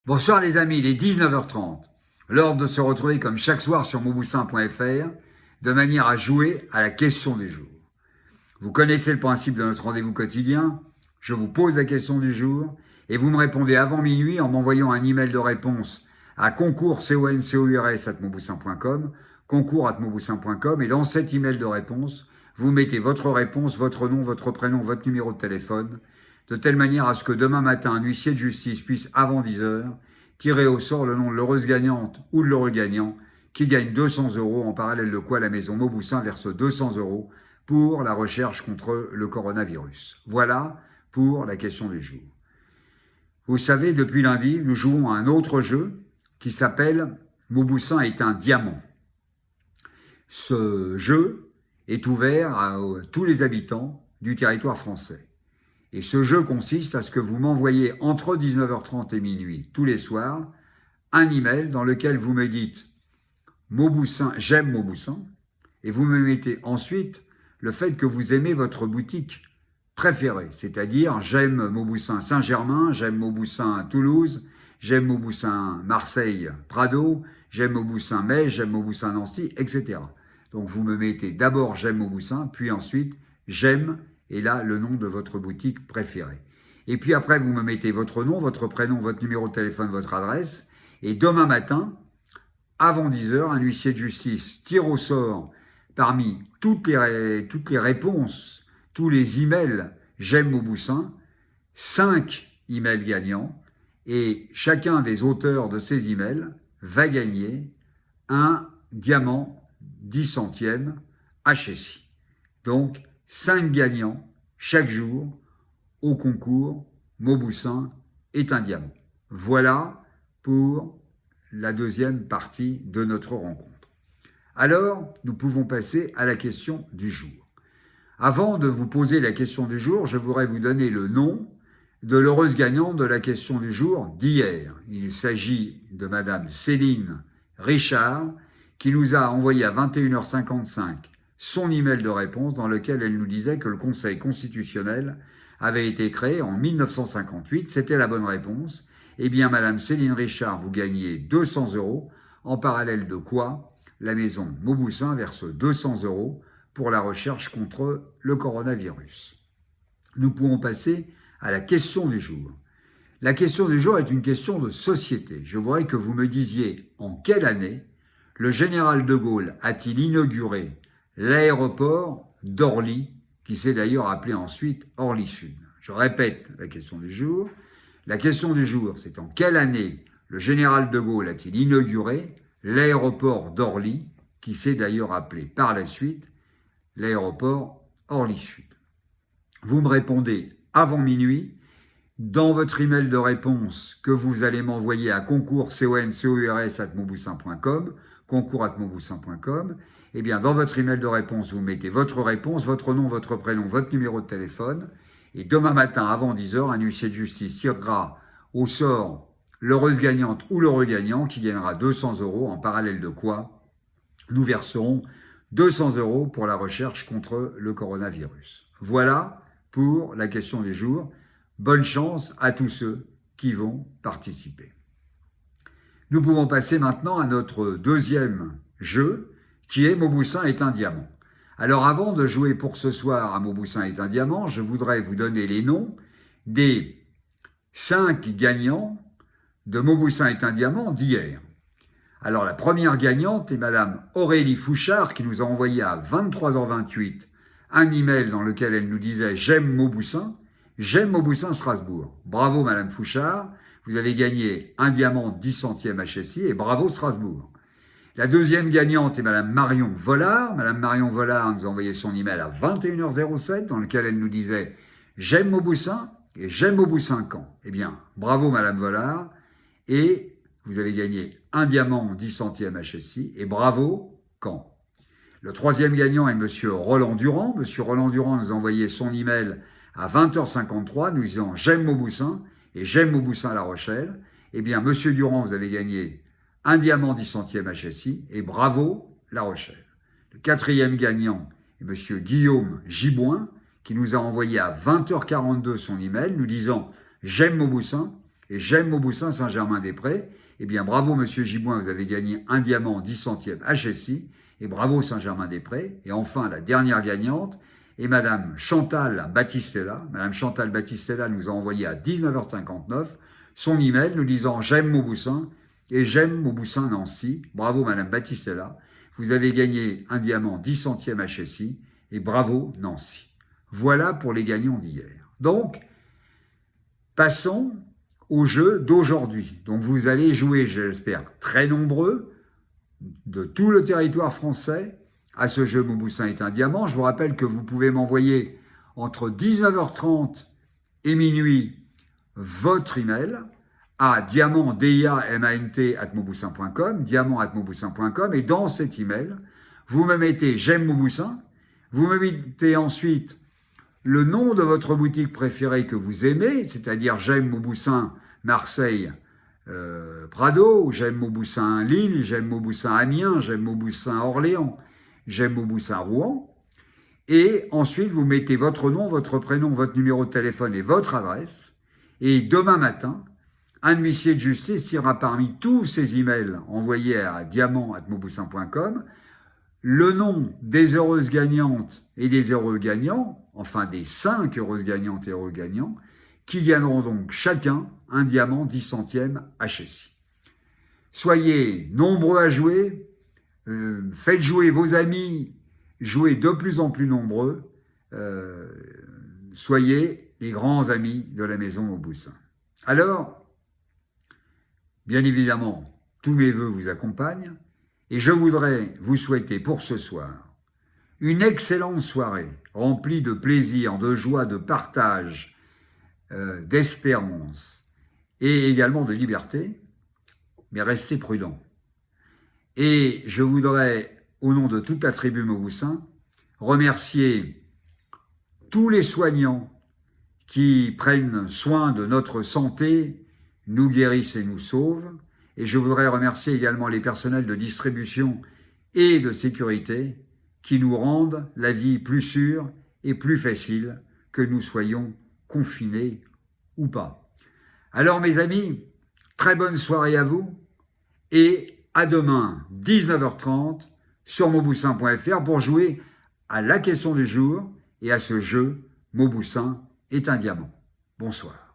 Bonsoir les amis, il est 19h30. L'heure de se retrouver comme chaque soir sur monboussin.fr de manière à jouer à la question du jour. Vous connaissez le principe de notre rendez-vous quotidien. Je vous pose la question du jour et vous me répondez avant minuit en m'envoyant un email de réponse à concours@monboussin.com, concours@monboussin.com, et dans cet email de réponse, vous mettez votre réponse, votre nom, votre prénom, votre numéro de téléphone, de telle manière à ce que demain matin, un huissier de justice puisse, avant 10 heures, tirer au sort le nom de l'heureuse gagnante ou de l'heureux gagnant qui gagne 200 €, en parallèle de quoi la maison Mauboussin verse 200 € pour la recherche contre le coronavirus. Voilà pour la question du jour. Vous savez, depuis lundi, nous jouons à un autre jeu qui s'appelle Mauboussin est un diamant. Ce jeu est ouvert à tous les habitants du territoire français. Et ce jeu consiste à ce que vous m'envoyez entre 19h30 et minuit tous les soirs un email dans lequel vous me dites Mauboussin, j'aime Mauboussin, et vous me mettez ensuite le fait que vous aimez votre boutique préférée, c'est-à-dire j'aime Mauboussin Saint-Germain, j'aime Mauboussin Toulouse, j'aime Mauboussin Marseille Prado, j'aime Mauboussin Metz, j'aime Mauboussin Nancy, etc. Donc vous me mettez d'abord j'aime Mauboussin, puis ensuite j'aime, et là le nom de votre boutique préférée. Et puis après vous me mettez votre nom, votre prénom, votre numéro de téléphone, votre adresse, et demain matin, avant 10 heures, un huissier de justice tire au sort parmi toutes les réponses, tous les emails j'aime Mauboussin, 5 emails gagnants, et chacun des auteurs de ces emails va gagner un diamant 10 centièmes HSI. Donc 5 gagnants chaque jour au concours Mauboussin est un diamant. Voilà pour la deuxième partie de notre rencontre. Alors, nous pouvons passer à la question du jour. Avant de vous poser la question du jour, je voudrais vous donner le nom de l'heureuse gagnante de la question du jour d'hier. Il s'agit de Madame Céline Richard, qui nous a envoyé à 21h55 son email de réponse dans lequel elle nous disait que le Conseil constitutionnel avait été créé en 1958. C'était la bonne réponse. Eh bien, Madame Céline Richard, vous gagnez 200 €, en parallèle de quoi la maison Mauboussin verse 200 € pour la recherche contre le coronavirus. Nous pouvons passer à la question du jour. La question du jour est une question de société. Je voudrais que vous me disiez en quelle année le général de Gaulle a-t-il inauguré l'aéroport d'Orly, qui s'est d'ailleurs appelé ensuite Orly-Sud. Je répète la question du jour. La question du jour, c'est en quelle année le général de Gaulle a-t-il inauguré l'aéroport d'Orly, qui s'est d'ailleurs appelé par la suite l'aéroport Orly-Sud. Vous me répondez avant minuit dans votre email de réponse que vous allez m'envoyer à concours@monboussin.com, concours@monboussin.com. Eh bien, dans votre email de réponse, vous mettez votre réponse, votre nom, votre prénom, votre numéro de téléphone. Et demain matin, avant 10 heures, un huissier de justice tirera au sort l'heureuse gagnante ou l'heureux gagnant qui gagnera 200 €, en parallèle de quoi nous verserons 200 € pour la recherche contre le coronavirus. Voilà pour la question du jour. Bonne chance à tous ceux qui vont participer. Nous pouvons passer maintenant à notre deuxième jeu, qui est Mauboussin est un diamant. Alors avant de jouer pour ce soir à Mauboussin est un diamant, je voudrais vous donner les noms des 5 gagnants de Mauboussin est un diamant d'hier. Alors la première gagnante est Madame Aurélie Fouchard, qui nous a envoyé à 23h28 un email dans lequel elle nous disait « J'aime Mauboussin Strasbourg ». Bravo Madame Fouchard, vous avez gagné un diamant 10 centièmes HSI et bravo Strasbourg. La deuxième gagnante est Madame Marion Vollard. Madame Marion Vollard nous a envoyé son email à 21h07 dans lequel elle nous disait « J'aime Mauboussin et j'aime Mauboussin Caen ». Eh bien, bravo Madame Vollard et vous avez gagné un diamant 10 centièmes HSI et bravo Caen. Le troisième gagnant est Monsieur Roland Durand. Monsieur Roland Durand nous a envoyé son email à 20h53 nous disant « J'aime Mauboussin et j'aime Mauboussin La Rochelle ». Eh bien, Monsieur Durand, vous avez gagné un diamant 10 centièmes HSI et bravo La Rochelle. Le quatrième gagnant est Monsieur Guillaume Giboin qui nous a envoyé à 20h42 son email nous disant « J'aime Mauboussin et j'aime Mauboussin Saint-Germain-des-Prés, eh bien bravo Monsieur Gibouin, vous avez gagné un diamant 10 centièmes HSI, et bravo Saint-Germain-des-Prés. Et enfin, la dernière gagnante est Madame Chantal Battistella. Madame Chantal Battistella nous a envoyé à 19h59 son email nous disant « J'aime Mauboussin et j'aime Mauboussin Nancy. Bravo Madame Battistella, vous avez gagné un diamant 10 centièmes HSI et bravo Nancy. » Voilà pour les gagnants d'hier. Donc, passons au jeu d'aujourd'hui. Donc vous allez jouer, j'espère, très nombreux, de tout le territoire français, à ce jeu Mauboussin est un diamant. Je vous rappelle que vous pouvez m'envoyer entre 19h30 et minuit votre email à diamant@mauboussin.com, diamant@mauboussin.com, et dans cet email, vous me mettez « J'aime Mauboussin », vous me mettez ensuite le nom de votre boutique préférée que vous aimez, c'est-à-dire « J'aime Mauboussin Marseille Prado », « J'aime Mauboussin Lille »,« J'aime Mauboussin Amiens »,« J'aime Mauboussin Orléans »,« J'aime Mauboussin Rouen », et ensuite vous mettez votre nom, votre prénom, votre numéro de téléphone et votre adresse, et demain matin, un huissier de justice tirera parmi tous ces emails envoyés à diamant@mauboussin.com le nom des heureuses gagnantes et des heureux gagnants, enfin des 5 heureuses gagnantes et heureux gagnants, qui gagneront donc chacun un diamant 10 centièmes HSI. Soyez nombreux à jouer, faites jouer vos amis, jouez de plus en plus nombreux, soyez les grands amis de la maison Mauboussin. Alors, bien évidemment, tous mes vœux vous accompagnent, et je voudrais vous souhaiter pour ce soir une excellente soirée, remplie de plaisir, de joie, de partage, d'espérance, et également de liberté, mais restez prudents. Et je voudrais, au nom de toute la tribu Mauboussin, remercier tous les soignants qui prennent soin de notre santé, nous guérissent et nous sauvent. Et je voudrais remercier également les personnels de distribution et de sécurité qui nous rendent la vie plus sûre et plus facile, que nous soyons confinés ou pas. Alors mes amis, très bonne soirée à vous et à demain 19h30 sur mauboussin.fr pour jouer à la question du jour et à ce jeu Mauboussin est un diamant. Bonsoir.